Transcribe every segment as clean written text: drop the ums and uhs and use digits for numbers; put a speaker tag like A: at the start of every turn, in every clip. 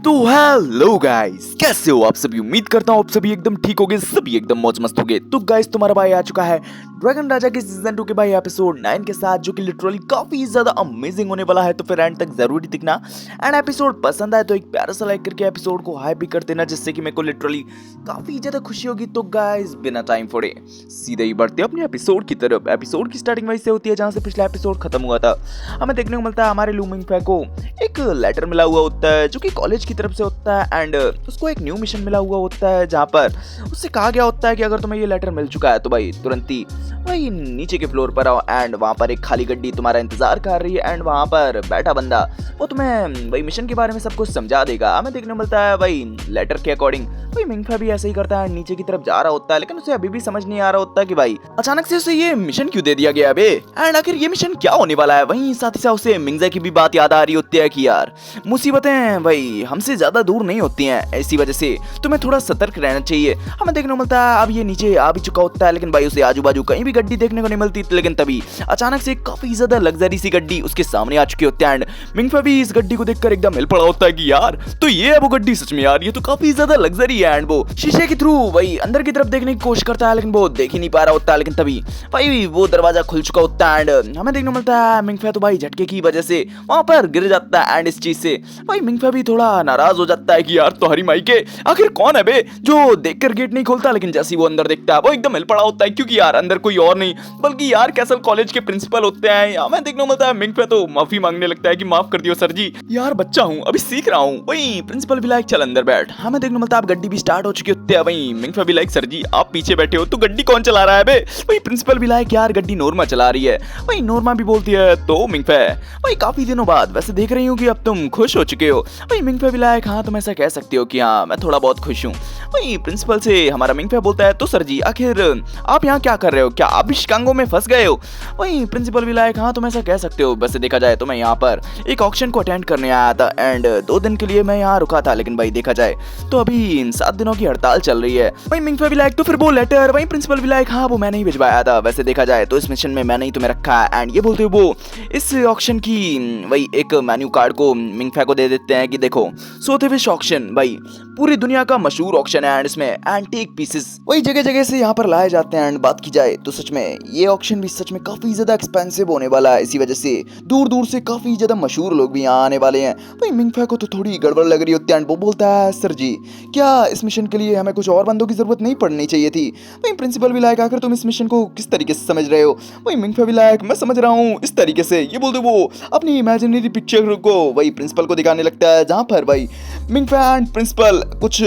A: तो hello guys, कैसे हो आप सभी। उम्मीद करता हूँ आप सभी एकदम ठीक होगे, सभी एकदम मौज मस्त होगे। तो गाइस तुम्हारा भाई आ चुका है ड्रैगन राजा के सीजन 2 के भाई एपिसोड 9 के साथ, जो कि लिटरली काफी ज्यादा अमेजिंग होने वाला है। तो फिर एंड तक जरूरी दिखना। एंड एपिसोड पसंद आए तो एक प्यारा सा लाइक करके एपिसोड को हाई भी कर देना, जिससे कि मेरे को लिटरली काफी ज्यादा खुशी होगी। तो गाइस बिना टाइम फोड़े सीधे ही बढ़ते अपने एपिसोड की तरफ। एपिसोड की स्टार्टिंग वहीं से होती है जहाँ से पिछला एपिसोड खत्म हुआ था। हमें देखने को मिलता है हमारे लू मिंगफे को एक लेटर मिला हुआ होता है, जो कि कॉलेज की तरफ से होता है। एंड उसको एक न्यू मिशन मिला हुआ होता है, जहाँ पर उससे कहा गया होता है कि अगर तुम्हें ये लेटर मिल चुका है तो भाई तुरंत ही भाई नीचे के फ्लोर पर आओ। एंड वहाँ पर एक खाली गड्डी तुम्हारा इंतजार कर रही है। एंड वहाँ पर बैठा बंदा वो तुम्हें भाई मिशन के बारे में सब कुछ समझा देगा। हमें देखने को मिलता है भाई लेटर के अकॉर्डिंग भाई मिंगफे भी ऐसे ही करता है, नीचे की तरफ जा रहा होता है, लेकिन उसे अभी भी समझ नहीं आ रहा होता कि भाई अचानक से उसे ये मिशन क्यों दे दिया गया बे। एंड आखिर ये मिशन क्या होने वाला है। वहीं साथ ही साथ उसे मिंगजे की भी बात याद आ रही होती है कि यार मुसीबतें भाई हमसे ज्यादा दूर नहीं होती हैं, इसी वजह से तुम्हें थोड़ा सतर्क रहना चाहिए। हमें देखने को मिलता है अब ये नीचे आ भी चुका होता है, लेकिन भाई उसे आजू बाजू कहीं भी गड्डी देखने को नहीं मिलती। लेकिन तभी अचानक से काफी ज्यादा लग्जरी सी गड्डी उसके सामने आ चुकी होती है। एंड मिंगफे भी इस गड्डी को देखकर एकदम हिल पड़ा होता है कि यार तो ये है वो गड्डी, सच में यार ये तो काफी ज्यादा लग्जरी है। एंड वो शीशे के थ्रू वही अंदर की तरफ देखने की कोशिश करता है, लेकिन वो देख ही नहीं पा रहा होता है। लेकिन तभी भाई वो दरवाजा खुल चुका होता है। एंड हमें देखने को मिलता है मिंगफे तो भाई झटके की वजह से वहां पर गिर जाता है। एंड इस चीज से भाई मिंगफे भी थोड़ा नाराज हो जाता है कि यार तुम्हारी माई के आखिर कौन है बे जो देखकर गेट नहीं खोलता। लेकिन जैसे वो अंदर देखता है वो एकदम हिल पड़ा होता है, क्योंकि यार अंदर कोई और नहीं बल्कि यार कैसल कॉलेज के प्रिंसिपल होते हैं। हमें देखने को मिलता है मिंगफे तो माफी मांगने लगता है कि माफ कर दियो सर जी, यार बच्चा हूँ अभी सीख रहा हूँ। वही प्रिंसिपल भी लाइक चल अंदर बैठ। हमें देखने को मिलता है अब गड्डी भी स्टार्ट हो चुकी होती है। वही मिंगफे भी लाइक सर जी आप पीछे बैठे हो तो गड्डी कौन चला रहा है बे। वही प्रिंसिपल भी लाइक यार गड्डी नोरमा चला रही है। वही नोरमा भी बोलती है तो मिंगफे वही काफी दिनों बाद वैसे देख रही हूँ कि अब तुम खुश हो चुके हो। वही मिंगफे भी लाइक हाँ तुम ऐसा कह सकते हो कि हाँ मैं थोड़ा बहुत खुश हूँ। वही प्रिंसिपल से हमारा मिंगफे बोलता है तो सर जी आखिर आप यहाँ क्या कर रहे हो, क्या आप भी शिकागो में फंस गए हो। वही प्रिंसिपल भी लाइक हाँ तुम ऐसा कह सकते हो। वैसे देखा जाए तो मैं यहाँ पर एक ऑक्शन को अटेंड करने आया था एंड 2 दिन के लिए मैं यहाँ रुका था, लेकिन भाई देखा जाए तो अभी 7 दिनों की हड़ताल चल रही है। वही मिंगफे भी लाइक तो फिर वो लेटर। वही प्रिंसिपल भी लाइक हाँ वो मैंने ही भिजवाया था। वैसे देखा जाए तो इस मिशन में मैंने ही तुम्हें रखा है। एंड ये बोलते हुए वो इस ऑक्शन की वही एक मेन्यू कार्ड को मिंगफे को दे देते हैं कि देखो सोते विश ऑक्शन भाई पूरी दुनिया का मशहूर ऑक्शन है। एंड इसमें एंटीक पीसेस वही जगह जगह से यहाँ पर लाए जाते हैं। एंड बात की जाए तो सच में ये ऑक्शन भी सच में काफी ज्यादा एक्सपेंसिव होने वाला है, इसी वजह से दूर दूर से काफी ज्यादा मशहूर लोग भी यहाँ आने वाले हैं। वही मिंगफे को तो थोड़ी गड़बड़ लग रही होती है। एंड वो बोलता है सर जी क्या इस मिशन के लिए हमें कुछ और बंदों की जरूरत नहीं पड़नी चाहिए थी। वही प्रिंसिपल भी लायक आकर तुम इस मिशन को किस तरीके से समझ रहे हो। वही मिंगफे भी लायक मैं समझ रहा हूँ इस तरीके से। ये बोलते वो अपनी इमेजिनरी पिक्चर को वही प्रिंसिपल को दिखाने लगता है, जहाँ पर भाई मिंगफे एंड प्रिंसिपल कुछ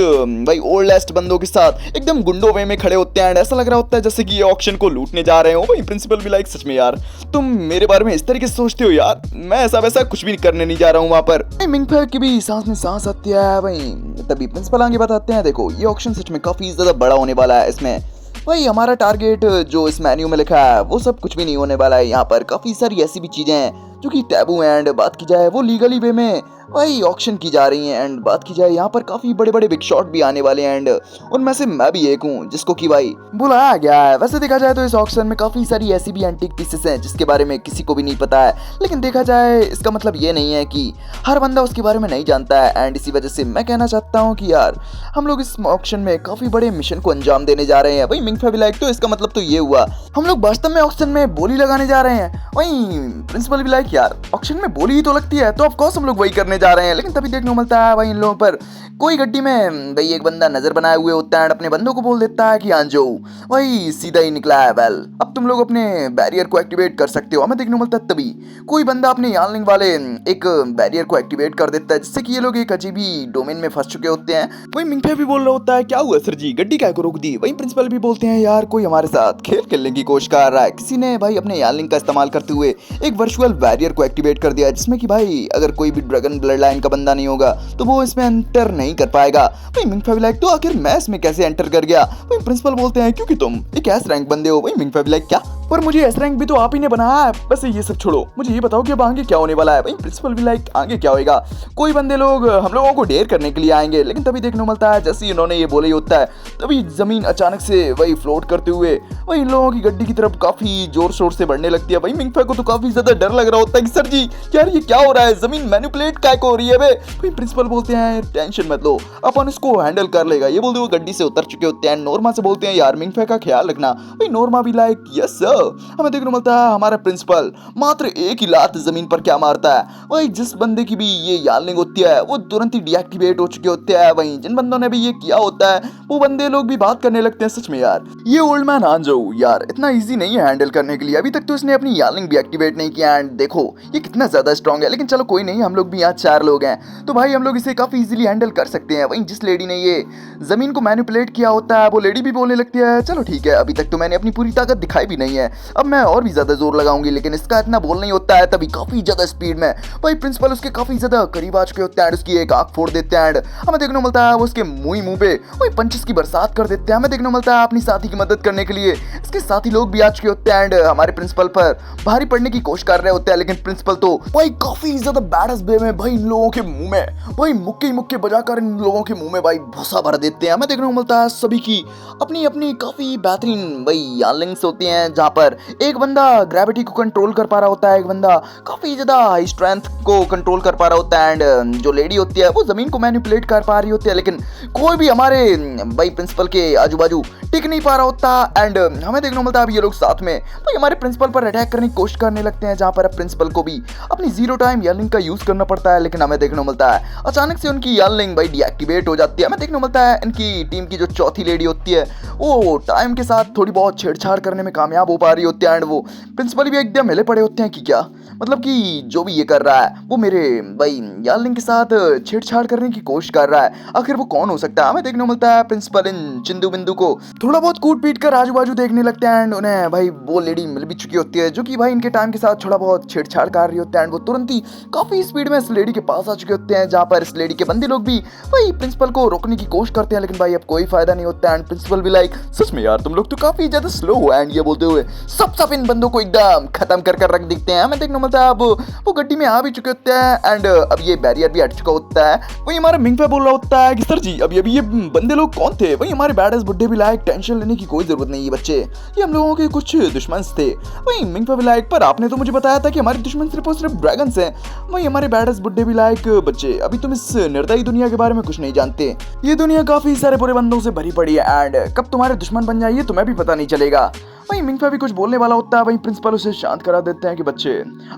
A: भाई ओल्डेस्ट बंदों के साथ एकदम गुंडो वे में खड़े होते हैं। एंड ऐसा लग रहा होता है जैसे कि ये ऑक्शन को लूटने जा रहे हो। वही प्रिंसिपल भी लाइक सच में यार तुम मेरे बारे में इस तरीके से सोचते हो यार, मैं ऐसा वैसा कुछ भी करने नहीं जा रहा हूँ वहाँ पर। मिंगफे की भी सांस में सांस आती है। वही तभी प्रिंसिपल आगे बताते हैं देखो ये ऑक्शन सच में काफी ज्यादा बड़ा होने वाला है। इसमें वही हमारा टारगेट जो इस मेन्यू में लिखा है वो सब कुछ भी नहीं होने वाला है। यहाँ पर काफी सारी ऐसी भी चीजें हैं जो कि टैबू है। एंड बात की जाए वो लीगली वे में वही ऑक्शन की जा रही हैं। एंड बात की जाए यहाँ पर काफी बड़े बड़े बिग शॉट भी आने वाले हैं। एंड उनमें से मैं भी एक हूँ जिसको कि भाई बुलाया गया है। वैसे देखा जाए तो इस ऑक्शन में काफी सारी ऐसी भी एंटीक पीसेस हैं जिसके बारे में किसी को भी नहीं पता है। लेकिन देखा जाए इसका मतलब ये नहीं है कि हर बंदा उसके बारे में नहीं जानता है। एंड इसी वजह से मैं कहना चाहता हूँ कि यार हम लोग इस ऑक्शन में काफी बड़े मिशन को अंजाम देने जा रहे हैं। वही मिंगफे भी लाइक तो इसका मतलब तो ये हुआ हम लोग वास्तव में ऑक्शन में बोली लगाने जा रहे हैं। वही प्रिंसिपल भी लाइक यार ऑक्शन में बोली ही तो लगती है तो ऑफ कोर्स हम लोग वही करने जा रहे हैं। लेकिन तभी देखने को मिलता है भाई इन लोगों पर कोई गड्डी में भाई एक बंदा नजर बनाए हुए होता है। अपने बंदों को बोल देता है कि हाँ जो वही सीधा ही निकला है। वेल अब तुम लोग अपने बैरियर को एक्टिवेट कर सकते हो। हमें देखने को मिलता है तभी कोई बंदा अपने यार्लिंग वाले एक बैरियर को एक्टिवेट कर देता है, जिससे कि ये लोग एक अजीबी डोमेन में फंस चुके होते हैं। वही मिंगफे भी बोल रहा होता है क्या हुआ सर जी गड्डी क्या को रोक दी। वही प्रिंसिपल भी बोलते हैं यार कोई हमारे साथ खेल खेलने की कोशिश कर रहा है, किसी ने भाई अपने यार्लिंग का इस्तेमाल करते हुए एक वर्चुअल बैरियर को एक्टिवेट कर दिया, जिसमें कि भाई अगर कोई भी ड्रैगन ब्लड लाइन का बंदा नहीं होगा तो वो इसमें एंटर नहीं कर पाएगा। वही मिंगफे भी लाइक तो आखिर मैं इसमें कैसे एंटर कर गया। वही प्रिंसिपल बोलते हैं क्योंकि तुम एक एस रैंक बंदे हो। वही मिंगफे भी लाइक क्या पर मुझे एस रैंक भी तो आप ही ने बनाया है। बस ये सब छोड़ो, मुझे ये बताओ कि अब आगे क्या होने वाला है। भाई प्रिंसिपल भी लाइक आगे क्या होएगा। कोई बंदे लोग हम लोगों को डेयर करने के लिए आएंगे, लेकिन तभी देखने को मिलता है जैसे ही उन्होंने ये बोला ही होता है तभी जमीन अचानक से वही फ्लोट करते हुए वही इन लोगों की गड्डी की तरफ काफी जोर शोर से बढ़ने लगती है। वही मिंगफे को तो काफी ज्यादा डर लग रहा होता है कि सर जी यार ये क्या हो रहा है, जमीन मैनिपुलेट काय को हो रही है। भाई प्रिंसिपल बोलते हैं टेंशन मत लो, अपन इसको हैंडल कर लेगा। ये बोलते हुए गड्डी से उतर चुके होते हैं। नोरमा से बोलते हैं यार मिंगफे का ख्याल रखना। भाई नोरमा भी लाइक यस सर। हमें देखने को मिलता है हमारा प्रिंसिपल मात्र एक ही लात जमीन पर क्या मारता है। वही जिस बंदे की भी ये यार्निंग होती है वो तुरंत ही डीएक्टिवेट हो चुके होते हैं। वहीं जिन बंदों ने भी ये किया होता है वो बंदे लोग भी बात करने लगते हैं। सच में यार ये ओल्ड मैन आंजो यार इतना इजी नहीं है हैंडल करने के लिए। अभी तक तो इसने अपनी यार्निंग भी एक्टिवेट नहीं किया एंड देखो ये कितना ज्यादा स्ट्रांग है। लेकिन चलो कोई नहीं, हम लोग भी यहाँ 4 लोग हैं तो भाई हम लोग इसे काफी इजीली हैंडल कर सकते हैं। वहीं जिस लेडी ने ये जमीन को मैनिपुलेट किया होता है वो लेडी भी बोलने लगती है चलो ठीक है, अभी तक तो मैंने अपनी पूरी ताकत दिखाई भी नहीं है, अब मैं और भी ज्यादा जोर लगाऊंगी। लेकिन इसका इतना बोल नहीं होता है तभी काफी ज्यादा स्पीड में भाई प्रिंसिपल उसके काफी ज्यादा करीब आ चुके होते हैं। उसकी एक आंख फोड़ देते हैं। हमें देखने को मिलता है वो उसके मुंह पे वही पंचेस की बरसात कर देते हैं। हमें देखने को मिलता है अपनी साथी की मदद करने के लिए इसके साथी लोग भी आ चुके होते हैं एंड हमारे प्रिंसिपल पर भारी पड़ने की कोशिश कर रहे होते हैं। लेकिन प्रिंसिपल तो भाई काफी ज्यादा बैडस वे में भाई इन लोगों के मुंह में भाई मुक्के मुक्के बजाकर इन लोगों के मुंह में भाई भूसा भर देते हैं। हमें देखने को मिलता है सभी की अपनी अपनी काफी बेहतरीन भाई यार्निंग्स होती हैं जहां पर एक बंदा ग्रेविटी को कंट्रोल कर पा रहा होता है, एक बंदा काफी ज्यादा हाई स्ट्रेंथ को कंट्रोल कर पा रहा होता है एंड जो लेडी होती है वो जमीन को मैनिपुलेट कर पा रही होती है। लेकिन कोई भी हमारे भाई प्रिंसिपल के आजू बाजू टिक नहीं पा रहा होता एंड हमें देखने को मिलता है अब ये लोग साथ में भाई हमारे प्रिंसिपल पर अटैक करने की कोशिश करने लगते हैं जहां पर अब प्रिंसिपल को भी अपनी 0 टाइम यार्निंग का यूज करना पड़ता है। लेकिन हमें देखने को मिलता है अचानक से उनकी यार्निंग भाई डीएक्टिवेट हो जाती है। हमें देखने को मिलता है इनकी टीम की जो चौथी लेडी होती है वो टाइम के साथ थोड़ी बहुत छेड़छाड़ करने में कामयाब हो पा रही होती है एंड वो प्रिंसिपल भी एकदम हिले पड़े होते हैं कि क्या मतलब कि जो भी ये कर रहा है वो मेरे भाई यार्निंग के साथ छेड़छाड़ करने की कोशिश कर रहा है, आखिर वो कौन हो सकता है। हमें देखने को मिलता है प्रिंसिपल इन चिंदू बिंदु को थोड़ा बहुत कूट पीट कर आजू बाजू देखने लगते हैं एंड उन्हें भाई वो लेडी मिल भी चुकी होती है जो कि भाई इनके टाइम के साथ थोड़ा बहुत छेड़छाड़ कर रही होती है एंड वो तुरंत ही काफी स्पीड में इस लेडी के पास आ चुके होते हैं जहां पर इस लेडी के बंदे लोग भी भाई प्रिंसिपल को रोकने की कोशिश करते हैं। लेकिन भाई अब कोई फायदा नहीं होता एंड प्रिंसिपल भी लाइक सच में यार तुम लोग तो काफी ज्यादा स्लो हो एंड ये बोलते हुए सब इन बंदों को एकदम खत्म कर रख दिखते हैं। हमें देखने को मिलता है अब वो गड्डी में आ भी चुके होते हैं एंड अब ये बैरियर भी हट चुका होता है। वही हमारा मिंगफे बोल रहा होता है कि सर जी अभी ये बंदे लोग कौन थे। वही हमारे बैडस बुड्ढे भी लायक टेंशन लेने की कोई जरूरत नहीं है बच्चे, ये हम लोगों के कुछ दुश्मन थे। वही मिंगफे भी लायक पर आपने तो मुझे बताया था कि हमारे दुश्मन सिर्फ और सिर्फ ड्रैगन्स हैं। वही हमारे बैडस बुड्ढे भी लायक बच्चे अभी तुम इस निर्दयी दुनिया के बारे में कुछ नहीं जानते। ये दुनिया काफी सारे बुरे बंदों से भरी पड़ी है एंड कब तुम्हारे दुश्मन बन जाइए तुम्हें भी पता नहीं चलेगा। वहीं मिंगफे भी कुछ बोलने वाला होता है। वहीं प्रिंसिपल उसे शांत करा देते हैं कि बच्चे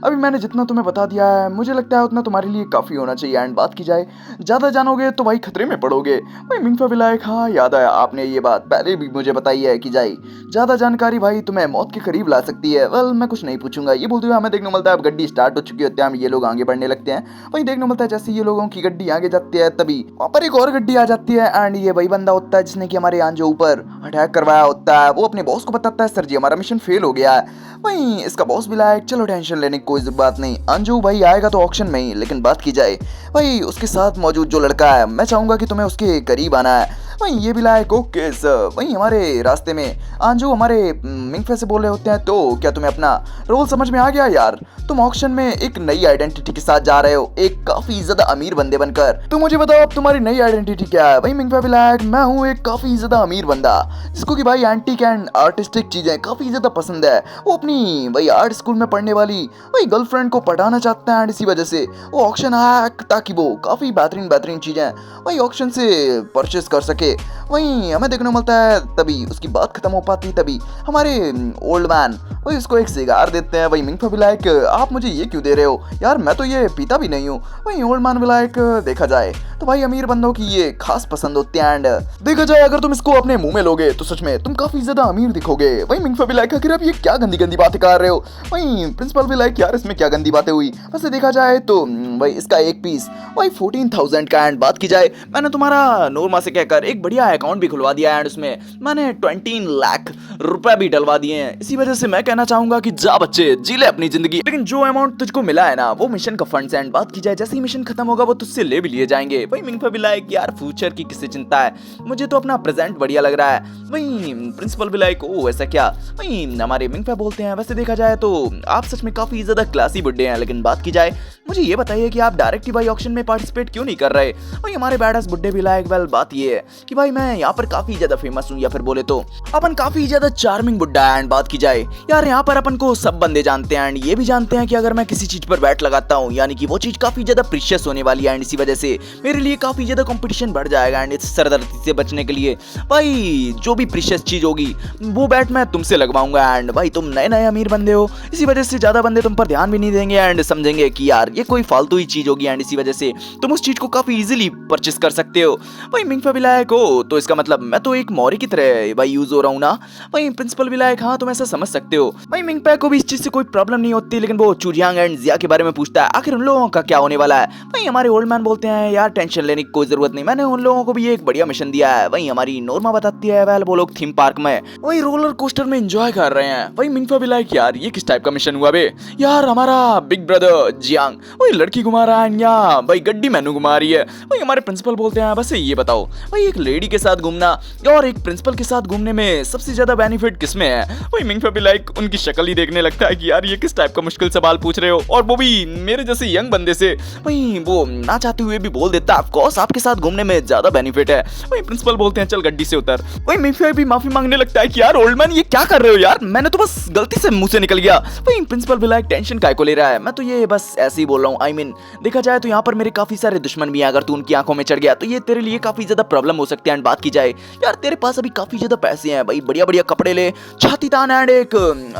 A: अभी मैंने जितना तुम्हें बता दिया है मुझे लगता है उतना तुम्हारे लिए काफी होना चाहिए एंड बात की जाए ज्यादा जानोगे तो भाई खतरे में पड़ोगे। वहीं मिंगफे भी लायक हाँ याद आया आपने ये बात पहले भी मुझे बताई है कि जाए ज्यादा जानकारी भाई तुम्हें मौत के करीब ला सकती है। वेल मैं कुछ नहीं पूछूंगा। ये बोलते हुए हमें देखने को मिलता है अब गड्डी स्टार्ट हो चुकी होती है, हम ये लोग आगे बढ़ने लगते हैं। वहीं देखने को मिलता है जैसे ये लोगों की गड्डी आगे जाती है तभी वहाँ पर एक और गड्डी आ जाती है एंड ये वही बंदा होता है जिसने कि हमारे आंजो ऊपर अटैक करवाया होता है। वो अपने बॉस को बताता है सर जी हमारा मिशन फेल हो गया है। वहीं इसका बॉस भी लायक चलो टेंशन लेने की कोई बात नहीं, अंजू भाई आएगा तो ऑक्शन में ही। लेकिन बात की जाए भाई उसके साथ मौजूद जो लड़का है मैं चाहूंगा कि तुम्हें उसके करीब आना है। वहीं ये भी लायक ओके सर। वहीं हमारे रास्ते में अंजू हमारे मिंगफे से बोल रहे होते हैं तो क्या तुम्हें अपना रोल समझ में आ गया यार, तुम ऑक्शन में एक नई आइडेंटिटी के साथ जा रहे हो, एक काफी ज्यादा अमीर बंदे बनकर। तो मुझे बताओ अब तुम्हारी नई आइडेंटिटी क्या है। वहीं मिंगफे भी लायक मैं हूँ एक काफी ज्यादा अमीर बंदा जिसको कि भाई एंटीक एंड आर्टिस्टिक चीजें काफी ज्यादा पसंद है। वो अपनी भाई आर्ट स्कूल में पढ़ने वाली वही गर्लफ्रेंड को पढ़ाना चाहते हैं एंड इसी वजह से वो ऑक्शन आया ताकि वो काफी बेहतरीन चीजें वही ऑक्शन से परचेस कर सके। वहीं हमें देखने को मिलता है तभी उसकी बात खत्म हो पाती तभी हमारे ओल्ड मैन वही उसको एक सिगार देते हैं। वही मिंगफे भी लायक आप मुझे ये क्यों दे रहे हो यार, मैं तो ये पीता भी नहीं हूँ। वहीं ओल्ड मैन भी लायक देखा जाए तो भाई अमीर बंदों की ये खास पसंद होती है एंड देखा जाए अगर तुम इसको अपने मुंह में लोगे तो सच में तुम काफी ज्यादा अमीर दिखोगे। वहीं मिंगफे भी लायक आखिर आप ये क्या गंदी बातें कर रहे हो। वहीं प्रिंसिपल भी लायक यार इसमें क्या गंदी बातें हुई, वैसे देखा जाए तो भाई इसका एक पीस भाई 14,000 का। एंड बात की जाए मैंने तुम्हारा नोरमा से कहकर एक बढ़िया अकाउंट भी खुलवा दिया है एंड उसमें मैंने 20 लाख रुपए भी डलवा दिए हैं। इसी वजह से मैं कहना चाहूंगा कि जा बच्चे जी ले अपनी जिंदगी, लेकिन जो अमाउंट तुझको मिला है ना वो मिशन का फंड्स है। एंड बात की जाए जैसे ही मिशन खत्म होगा वो तुझसे ले भी लिए जाएंगे। भाई मिंगफा भी लाइक यार फ्यूचर की किससे चिंता है, मुझे तो अपना प्रेजेंट बढ़िया लग रहा है। वही प्रिंसिपल भी लाइक ओ ऐसा क्या। वही हमारे मिंगफा बोलते हैं वैसे देखा जाए तो आप सच में काफी ज्यादा क्लासी बुड्ढे हैं, लेकिन बात की जाए मुझे ये बताइए कि आप डायरेक्ट भाई ऑक्शन में पार्टिसिपेट क्यों नहीं कर रहे। भाई हमारे बैडस बुड्ढे भी लाइक वेल बात ये है कि भाई मैं यहाँ पर काफी ज्यादा फेमस हूँ, या फिर बोले तो अपन काफी ज्यादा चार्मिंग बुड्ढा है। एंड बात की जाए यार यहाँ पर अपन को सब बंदे जानते हैं एंड ये भी जानते हैं कि अगर मैं किसी चीज पर बैट लगाता हूँ यानी कि वो चीज काफी ज्यादा प्रीशियस होने वाली है एंड इसी वजह से मेरे लिए काफी ज्यादा कंपटीशन बढ़ जाएगा। एंड इस सरदर्दी से बचने के लिए भाई जो भी प्रीशियस चीज होगी वो बैट मैं तुमसे लगवाऊंगा। एंड भाई तुम नए नए अमीर बंदे हो, इसी वजह से ज्यादा बंदे तुम पर ध्यान भी नहीं देंगे एंड समझेंगे कि यार ये कोई फालतू ही चीज होगी एंड इसी वजह से तुम उस चीज को काफी इजीली परचेस कर सकते हो। भाई मिंगफा भी लायक हो तो इसका मतलब मैं तो एक मौरी की तरह भाई यूज हो रहा हूँ ना। भाई प्रिंसिपल भी लायक हाँ तुम ऐसा समझ सकते हो। भाई मिंगपा को भी इस चीज से कोई प्रॉब्लम नहीं होती, लेकिन वो चूजियांग एंड जिया के बारे में पूछता है आखिर उन लोगों का क्या होने वाला है। भाई हमारे ओल्ड मैन बोलते हैं यार टेंशन लेने की कोई जरूरत नहीं, मैंने उन लोगों को भी एक बढ़िया मिशन दिया है। वही हमारी नोरमा बताती है वेल वो लोग थीम पार्क में वही रोलर कोस्टर में एंजॉय कर रहे हैं। भाई मिंगफा भी लाइक यार ये किस टाइप का मिशन हुआ बे यार, हमारा बिग ब्रदर जियांग वही लड़की घुमा रहा है या भाई गड्डी मैनू घुमा रही है। भाई हमारे प्रिंसिपल बोलते हैं बस ये बताओ भाई एक लेडी के साथ घूमना और एक प्रिंसिपल के साथ घूमने में सबसे ज्यादा बेनिफिट किसमें है। भाई मिंगफा भी लाइक उनकी शक्ल ही देखने लगता है कि यार ये किस टाइप का मुश्किल सवाल पूछ रहे हो, और वो भी मेरे जैसे यंग बंदे से। भाई वो ना चाहते हुए भी बोल देता ऑफ कोर्स आपके साथ घूमने में ज्यादा बेनिफिट है। भाई प्रिंसिपल बोलते हैं चल गड्डी से उतर। भाई मिंगफा भी माफी मांगने लगता है कि यार ओल्ड मैन ये क्या कर रहे हो यार, मैंने तो बस गलती से मुंह से निकल गया। भाई प्रिंसिपल भी लाइक टेंशन काय को ले रहा है, मैं तो ये बस ऐसे ही बोल रहा हूँ। आई मीन देखा जाए तो यहाँ पर मेरे काफी सारे दुश्मन भी हैं, अगर तू उनकी आंखों में चढ़ गया तो ये तेरे लिए काफी ज्यादा प्रॉब्लम हो सकती है। एंड बात की जाए यार तेरे पास अभी काफी ज्यादा पैसे हैं, भाई बढ़िया बढ़िया कपड़े ले, छाती तान एंड एक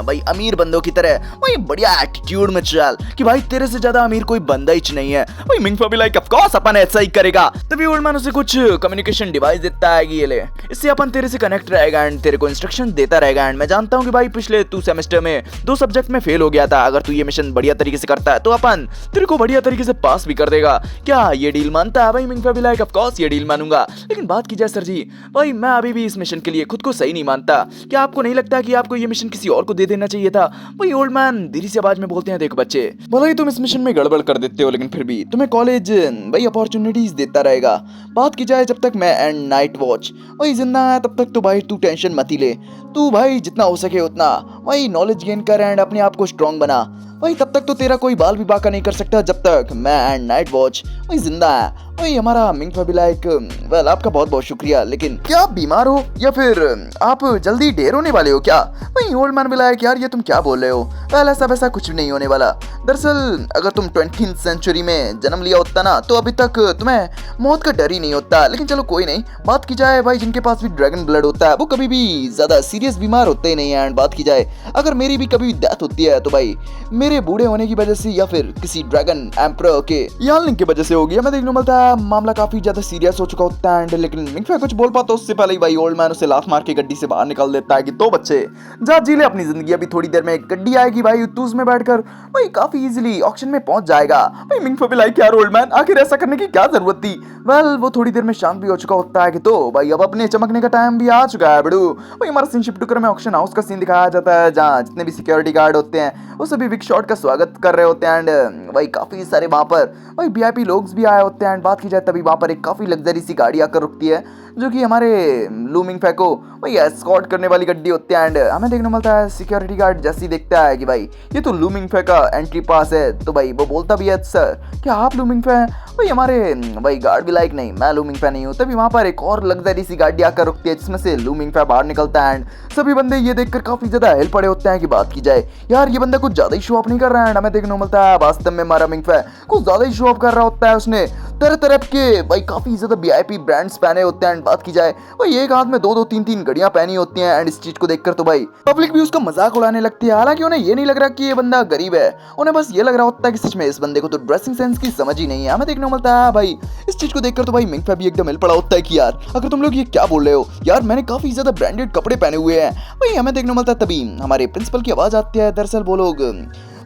A: भाई अमीर बंदों की तरह भाई बढ़िया एटीट्यूड में चल कि भाई तेरे से ज्यादा अमीर कोई बंदा ही नहीं है। भाई मिंगफा भी लाइक ऑफ कोर्स अपन ऐसा ही करेगा। तभी ओल्ड मैन उसे कुछ कम्युनिकेशन डिवाइस देता है कि ये ले, इससे अपन तेरे से कनेक्ट रहेगा एंड तेरे को इंस्ट्रक्शन देता रहेगा। एंड मैं जानता हूँ कि भाई पिछले 2 सेमेस्टर में 2 सब्जेक्ट में फेल हो गया था, अगर तू ये मिशन बढ़िया तरीके से करता है तो अपन तेरे को बढ़िया तरीके से पास भी कर देगा। क्या ये डील मानता है? भाई मिंगफा भी लाइक ऑफ कोर्स ये डील मानूंगा। लेकिन बात की जाए सर जी भाई मैं अभी भी इस मिशन के लिए खुद को सही नहीं मानता। क्या आपको नहीं लगता कि आपको ये मिशन किसी और को दे देना चाहिए था? भाई ओल्ड मैन धीरे से आवाज में बोलते हैं देखो बच्चे भले ही तुम इस मिशन में गड़बड़ कर देते हो लेकिन फिर भी तुम्हें कॉलेज भाई अपॉर्चुनिटीज देता रहेगा। बात की जाए जब तक मैं एंड नाइट वॉच भाई जिंदा है तब तक तो भाई तू टेंशन मत ही ले, तू भाई जितना हो सके उतना भाई नॉलेज गेन कर एंड अपने आप को स्ट्रॉन्ग बना। भाई तब तक तो तेरा कोई बाल भी बाका नहीं कर सकता जब तक मैं एंड नाइट वॉच भाई जिंदा है। भाई हमारा मिंगफा भी लाइक वेल आपका बहुत बहुत शुक्रिया, लेकिन क्या आप बीमार हो या फिर आप जल्दी ढेर होने वाले हो क्या? भाई ओल्ड मैन भी लाइक यार ये तुम क्या बोल रहे हो, वेल ऐसा वैसा कुछ भी नहीं होने वाला। दरअसल अगर तुम 20th सेंचुरी में जन्म लिया होता ना तो अभी तक तुम्हें मौत का डर ही नहीं होता। लेकिन चलो कोई नहीं। बात की जाए भाई जिनके पास भी ड्रैगन ब्लड होता है वो कभी भी ज्यादा सीरियस बीमार होते ही नहीं है। एंड बात की जाए अगर मेरी भी कभी डेथ होती है तो भाई मेरे बूढ़े होने की वजह से या फिर किसी ड्रैगन एम्परर के यालनिंग की वजह से होगी। हमें देखने मिलता है मामला काफी ज्यादा सीरियस हो चुका होता है। लेकिन मिंगफा कुछ बोल पाता उससे पहले ही भाई ओल्ड मैन उसे लात मार के गड्डी से बाहर निकाल देता है कि तो बच्चे जा जी ले अपनी जिंदगी, अभी थोड़ी देर में गड्डी आएगी भाई तू उसमें बैठकर भाई काफी इजीली ऑक्शन में पहुंच जाएगा। भाई मिंगफा भी लाइक यार ओल्ड मैन आखिर ऐसा करने की क्या जरूरत थी। वेल वो थोड़ी देर में शांत भी हो चुका होता है कि तो भाई अब अपने चमकने का टाइम भी आ चुका है बड़ू। भाई हमारा सीन शिफ्ट कर में ऑक्शन हाउस का सीन दिखाया जाता है जहाँ जितने भी सिक्योरिटी गार्ड होते हैं वो सभी बिग शॉट का स्वागत कर रहे होते हैं। एंड भाई काफी सारे वहां पर भाई वीआईपी लोग भी आए होते हैं। एंड बात की जाए तभी वहां पर एक काफी लग्जरी सी गाड़ी आकर रुकती है जो कि हमारे लू मिंगफा को भाई एस्कॉर्ट करने वाली गड्डी होती है। एंड हमें देखने मिलता है सिक्योरिटी गार्ड जैसे ही देखता है कि भाई ये तो लू मिंगफा का एंट्री पास है तो भाई वो बोलता भी है सर क्या आप लू मिंगफा हैं? भाई हमारे भाई गार्ड भी लाइक नहीं मैं लू मिंगफा नहीं हूँ। तभी वहां पर एक और लग्जरी सी गाड़ी आकर रुकती है जिसमें से लू मिंगफा बाहर निकलता है। एंड सभी बंदे ये देखकर काफी ज्यादा हिल पड़े होते हैं कि बात की जाए यार ये बंदा कुछ ज्यादा ही शो ऑफ नहीं कर रहा है। हमें देखने को मिलता है वास्तव में हमारा मिंगफा कुछ ज्यादा ही शो ऑफ कर रहा होता है। उसने तरह तरह के भाई काफी ज्यादा वीआईपी ब्रांड्स पहने होते हैं। बात की जाए भाई एक हाथ में 2-2 3-3 घड़ियां पहनी होती हैं। एंड इस चीज को देखकर तो भाई पब्लिक भी उसका मजाक उड़ाने लगती है। हालांकि उन्हें ये नहीं लग रहा कि ये बंदा गरीब है, उन्हें बस ये लग रहा होता है कि सच में इस बंदे को तो ड्रेसिंग सेंस की समझ ही नहीं है। हमें देखने को मिलता है भाई इस चीज को देखकर तो भाई मिंगफा भी एकदम हिल पड़ा होता है कि यार अगर तुम लोग ये क्या बोल रहे हो यार मैंने काफी ज्यादा ब्रांडेड कपड़े पहने हुए हैं। भाई हमें देखने को मिलता है तभी हमारे प्रिंसिपल की आवाज आती है। दरअसल वो लोग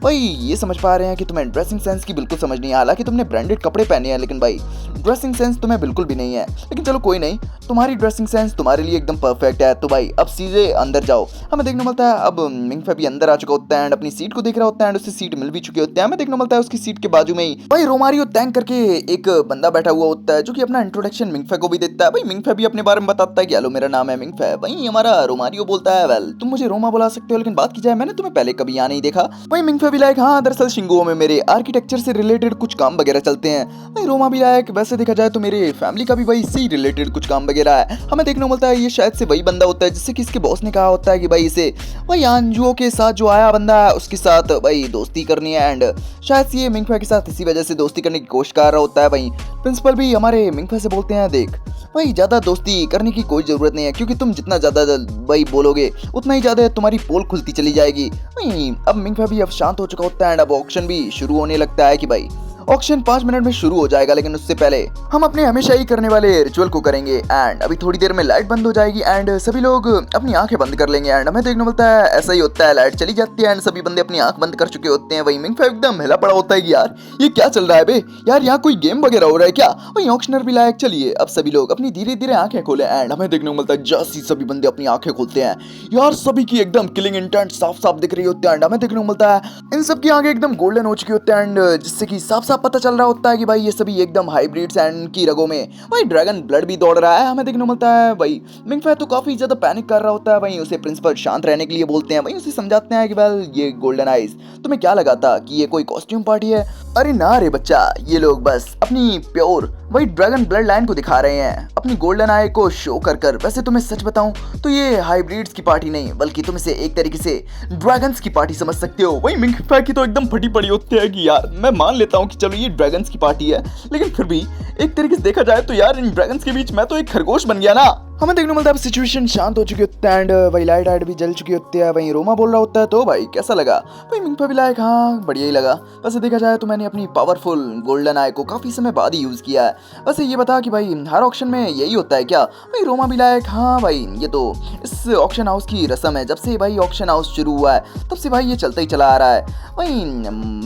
A: भाई ये समझ पा रहे हैं कि तुम्हें ड्रेसिंग सेंस की बिल्कुल समझ नहीं है। हालांकि तुमने ब्रांडेड कपड़े पहने हैं लेकिन भाई ड्रेसिंग सेंस तुम्हें बिल्कुल भी नहीं है। लेकिन चलो कोई नहीं, तुम्हारी ड्रेसिंग सेंस तुम्हारे लिए एकदम परफेक्ट है। तो भाई अब सीधे अंदर जाओ। हमें देखने मिलता है अब मिंगफे भी अंदर आ चुका होता है एंड अपनी सीट को देख रहा होता है एंड उससे सीट मिल भी चुकी होती है। हमें देखने मिलता है उसकी सीट के बाजू में ही भाई रोमारियो टैंक करके एक बंदा बैठा हुआ होता है जो कि अपना इंट्रोडक्शन मिंगफे को भी देता है। भाई मिंगफे भी अपने बारे में बताता है कि हेलो मेरा नाम है मिंगफे। वहीं हमारा रोमारियो बोलता है वेल तुम मुझे रोमा बुला सकते हो, लेकिन बात की जाए मैंने तुम्हें पहले कभी यहाँ नहीं देखा। वहीं मिंगफे भी लाइक हाँ दरअसल शिंगुओ में मेरे आर्किटेक्चर से रिलेटेड कुछ काम वगैरह चलते हैं। भाई रोमा भी लाइक वैसे देखा जाए तो मेरे फैमिली का भी भाई इसी रिलेटेड कुछ काम वगैरह है। हमें देखने को मिलता है ये शायद से वही बंदा होता है जिससे कि इसके बॉस ने कहा होता है कि भाई इसे भाई अंजुओं के साथ जो आया बंदा है उसके साथ भाई दोस्ती करनी है एंड शायद से ये मिंगफे के साथ इसी वजह से दोस्ती करने की कोशिश कर रहा होता है। भाई प्रिंसिपल भी हमारे मिंगफे से बोलते हैं देख भाई ज्यादा दोस्ती करने की कोई जरूरत नहीं है, क्योंकि तुम जितना ज्यादा भाई बोलोगे उतना ही ज्यादा तुम्हारी पोल खुलती चली जाएगी। भाई अब मिंगफे भी अब शांत हो चुका होता है एंड अब ऑक्शन भी शुरू होने लगता है कि भाई ऑक्शन 5 मिनट में शुरू हो जाएगा, लेकिन उससे पहले हम अपने हमेशा ही करने वाले रिचुअल को करेंगे एंड अभी थोड़ी देर में लाइट बंद हो जाएगी एंड सभी लोग अपनी आंखें बंद कर लेंगे एंड हमें देखने मिलता है ऐसा ही होता है। लाइट चली जाती है एंड सभी बंदे अपनी आंख बंद कर चुके होते हैं। वही मिंगफे एकदम हिला पड़ा होता है कि यार ये क्या चल रहा है बे, यार यहाँ कोई गेम वगैरह हो रहा है क्या। वही ऑक्शनर भी लायक चलिए अब सभी लोग अपनी धीरे धीरे आंखें खोले एंड हमें देखने को मिलता है जैसे सभी बंदे अपनी आंखें खोलते हैं यार सभी की एकदम किलिंग इंटेंट साफ साफ दिख रही होती है एंड हमें देखने को मिलता है इन सब की आंखें एकदम गोल्डन हो चुकी होती है एंड जिससे कि साफ साफ पता चल रहा होता है कि भाई ये सभी एकदम हाइब्रिड्स एंड की रगों में भाई ड्रैगन ब्लड भी दौड़ रहा है। हमें देखने को मिलता है भाई मिंगफे तो काफी ज्यादा पैनिक कर रहा होता है। वहीं उसे प्रिंसिपल शांत रहने के लिए बोलते हैं। वहीं उसे समझाते हैं कि वेल ये गोल्डन आइज तुम्हें क्या लगा था कि ये कोई कॉस्ट्यूम पार्टी है। अरे ना रे बच्चा, ये लोग बस अपनी प्योर वही ड्रैगन ब्लड लाइन को दिखा रहे हैं अपनी गोल्डन आई को शो कर कर। वैसे तुम्हें सच बताऊं तो ये हाइब्रिड्स की पार्टी नहीं बल्कि तुम इसे एक तरीके से ड्रैगन्स की पार्टी समझ सकते हो। वही मिंगफे की तो एकदम फटी पड़ी होती है कि यार मैं मान लेता हूँ कि चलो ये ड्रैगन्स की पार्टी है, लेकिन फिर भी एक तरीके से देखा जाए तो यार इन ड्रैगन्स के बीच मैं तो एक खरगोश बन गया ना। हमें देखने को मिलता है सिचुएशन शांत हो चुकी होती है एंड वही लाइट भी जल चुकी होती है। वहीं रोमा बोल रहा होता है तो भाई कैसा लगा। भाई मिंगफे भी लाइक हाँ बढ़िया ही लगा। वैसे देखा जाए तो मैंने अपनी पावरफुल गोल्डन आई को काफी समय बाद ही यूज किया है। वैसे ये बता कि भाई हर ऑक्शन में यही होता है क्या। भाई रोमा भी लाइक हाँ भाई ये तो इस ऑक्शन हाउस की रस्म है, जब से भाई ऑक्शन हाउस शुरू हुआ है तब से भाई ये चलता ही चला आ रहा है। वहीं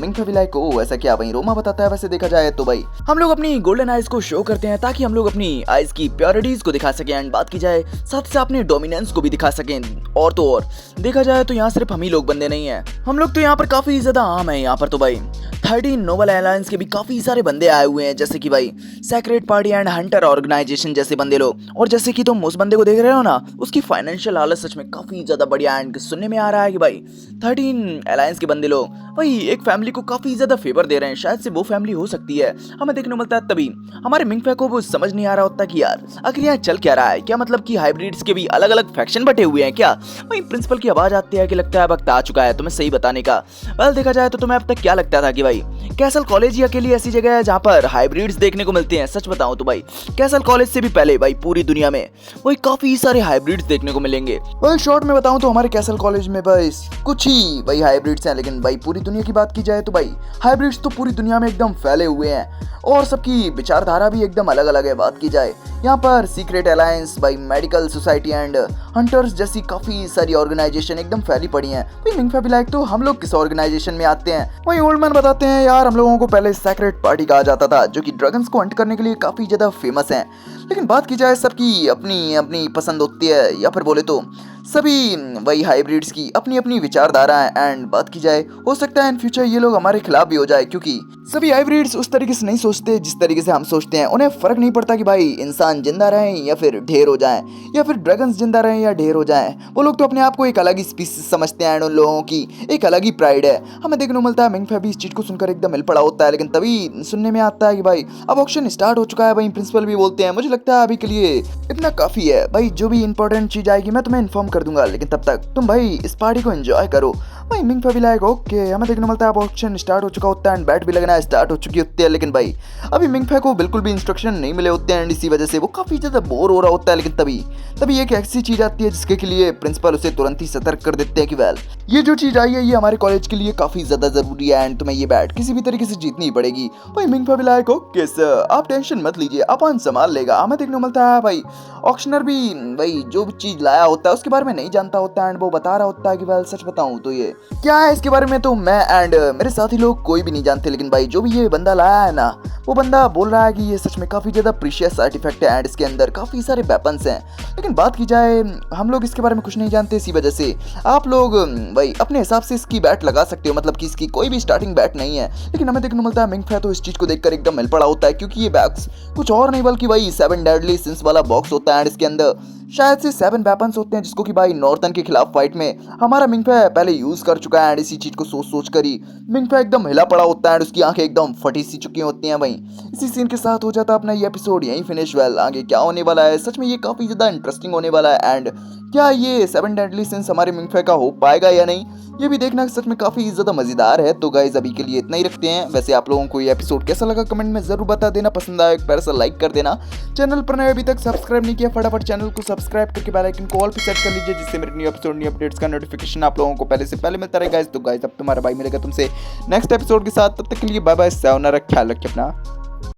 A: मिंगफे भी लाइक ओ ऐसा क्या। वहीं रोमा बताता है वैसे देखा जाए तो भाई हम लोग अपनी गोल्डन आइज को शो करते हैं ताकि हम लोग अपनी आइज की प्योरिटीज को दिखा सकें एंड बात की जाए साथ से अपने डोमिनेंस को भी दिखा सकें। और तो और देखा जाए तो यहाँ सिर्फ हम ही लोग बंदे नहीं हैं, हम लोग तो यहाँ पर काफी ज्यादा आम है। यहाँ पर तो भाई 13 नोबल अलायंस के भी काफी सारे बंदे आए हुए हैं, जैसे कि भाई secret party and hunter organization जैसे बंदे लोग। और जैसे कि तुम उस बंदे को देख रहे हो ना, उसकी फाइनेंशियल हालत सच में काफी ज्यादा बढ़िया एंड सुनने में आ रहा है कि भाई 13 अलायंस के बंदे लोग भाई एक फैमिली को काफी ज्यादा फेवर दे रहे हैं। शायद से वो फैमिली हो सकती है, हमें देखने को मिलता है। तभी हमारे मिंगफे को वो समझ नहीं आ रहा होता कि यार आखिर यहाँ चल क्या रहा है, क्या मतलब कि हाइब्रिड्स के भी अलग अलग फैक्शन बटे हुए हैं क्या। वहीं प्रिंसिपल की आवाज आती है कि लगता है वक्त आ चुका है तुम्हें सही बताने का। वेल देखा जाए तो तुम्हें अब तक क्या लगता था कि भाई कैसल कॉलेज ही अकेली ऐसी जगह है जहाँ पर हाइब्रिड्स देखने को मिलते हैं। सच बताऊं तो भाई कैसल कॉलेज से भी पहले भाई पूरी दुनिया में वही काफी सारे हाइब्रिड्स देखने को मिलेंगे। वेल शॉर्ट में बताऊं तो हमारे कैसल कॉलेज में भाई कुछ ही भाई हाइब्रिड्स हैं, लेकिन भाई पूरी दुनिया की बात की जाए तो भाई हाइब्रिड्स तो पूरी दुनिया में एकदम फैले हुए हैं और सबकी विचारधारा भी एकदम अलग अलग है। बात की जाए यहाँ पर सीक्रेट अलायंस भाई मेडिकल सोसाइटी एंड हंटर्स जैसी काफी सारी ऑर्गेनाइजेशन एकदम फैली पड़ी हैं। भाई मिंगफे भी लाइक तो हम लोग किस ऑर्गेनाइजेशन में आते हैं। वहीं ओल्डमैन बताते हैं यार हम लोगों को पहले सेक्रेट पार्टी कहा जाता था जो कि ड्रैगन्स को हंट करने के लिए काफी ज्यादा फेमस है, लेकिन बात की जाए सबकी अपनी अपनी पसंद होती है, या फिर बोले तो सभी वही हाइब्रिड्स की अपनी अपनी विचारधारा है। एंड बात की जाए हो सकता है इन फ्यूचर ये लोग हमारे खिलाफ भी हो जाए, क्योंकि सभी हाइब्रिड्स उस तरीके से नहीं सोचते जिस तरीके से हम सोचते हैं। उन्हें फर्क नहीं पड़ता कि भाई इंसान जिंदा रहें या फिर ढेर हो जाएं, या फिर ड्रैगन्स जिंदा रहें या ढेर हो जाएं। वो लोग तो अपने आप को एक अलग ही स्पीसीज समझते हैं एंड उन लोगों की एक अलग ही प्राइड है। हमें देखने को मिलता है मिंगफे भी इस चीज को सुनकर एकदम हिल पड़ा होता है, लेकिन तभी सुनने में आता है कि भाई अब ऑक्शन स्टार्ट हो चुका है। वहीं प्रिंसिपल भी बोलते हैं मुझे लगता है अभी के लिए इतना काफी है, भाई जो भी इंपॉर्टेंट चीज आएगी मैं तुम्हें इन्फॉर्म कर दूंगा, लेकिन तब तक तुम भाई इस पार्टी को एंजॉय करो। भाई मिंगफे भी लाइक ओके। हमें देखने को मिलता है अब ऑक्शन स्टार्ट हो चुका होता है एंड बैट भी लगना स्टार्ट हो चुकी होती है, लेकिन भाई अभी मिंगफे को बिल्कुल भी इंस्ट्रक्शन नहीं मिले होते हैं एंड इसी वजह से वो काफी ज्यादा बोर हो रहा होता है। लेकिन तभी एक ऐसी चीज आती है जिसके लिए प्रिंसिपल उसे तुरंत ही सतर्क कर देते हैं कि वेल ये जो चीज आई है ये हमारे कॉलेज के लिए काफी ज्यादा जरूरी है एंड तुम्हें ये बैट किसी भी तरीके से जीतनी ही पड़ेगी। भाई मिंगफे भी लाइक ओके सर आप टेंशन मत लीजिए अपन संभाल लेगा। हमें देखने को मिलता है भाई ऑक्शनर भी भाई जो भी चीज लाया होता है उसके बारे में बारे में नहीं जानता होता एंड वो बता रहा होता है कि वेल सच बताऊं तो ये क्या है इसके बारे में तो मैं एंड मेरे साथी लोग कोई भी नहीं जानते, लेकिन भाई जो भी ये बंदा लाया है ना वो बंदा बोल रहा है कि ये सच में काफ़ी ज़्यादा प्रीशियस आर्टिफैक्ट है एंड इसके अंदर काफ़ी सारे वेपन्स हैं। लेकिन बात की जाए हम लोग इसके बारे में कुछ नहीं जानते, इसी वजह से आप लोग भाई अपने हिसाब से इसकी बैट लगा सकते हो, मतलब कि इसकी कोई भी स्टार्टिंग बैट नहीं है। लेकिन हमें देखने को मिलता है मिंग फे तो इस चीज़ को देखकर एकदम हिल पड़ा होता है, क्योंकि ये बॉक्स कुछ और नहीं बल्कि भाई 7 डेडली सिंस वाला बॉक्स होता है एंड इसके अंदर शायद से 7 वेपन्स होते हैं जिसको कि भाई नॉर्थन के खिलाफ फाइट में हमारा मिंग फे पहले यूज कर चुका है एंड इसी चीज को सोच सोच कर ही मिंग फे एकदम हिला पड़ा होता है एंड उसकी आंखें एकदम फटी सी चुकी होती हैं। भाई इसी सीन के साथ हो जाता है अपना ये एपिसोड यहीं फिनिश। वेल आगे क्या होने वाला है, सच में ये काफी ज्यादा इंटरेस्टिंग होने वाला है एंड क्या ये 7 डेडली सिंस हमारे मिंग फे का हो पाएगा या नहीं, ये भी देखना सच में काफी ज्यादा मजेदार है। तो गाइज अभी के लिए इतना ही रखते हैं। वैसे आप लोगों को ये एपिसोड कैसा लगा कमेंट में जरूर बता देना, पसंद आया एक प्यारा सा लाइक कर देना, चैनल पर नए अभी तक सब्सक्राइब नहीं किया फटाफट चैनल को सब्सक्राइब करके बेल आइकन को ऑल पे सेट कर लीजिए, जिससे मेरे न्यू एपिसोड न्यू अपडेट्स का नोटिफिकेशन आप लोगों को पहले से पहले मिलता रहेगा। तो गाइज अब तुम्हारा भाई मिलेगा तुमसे नेक्स्ट एपिसोड के साथ, तब तक के लिए बाय बाय, सायोनारा, ख्याल रखिए अपना।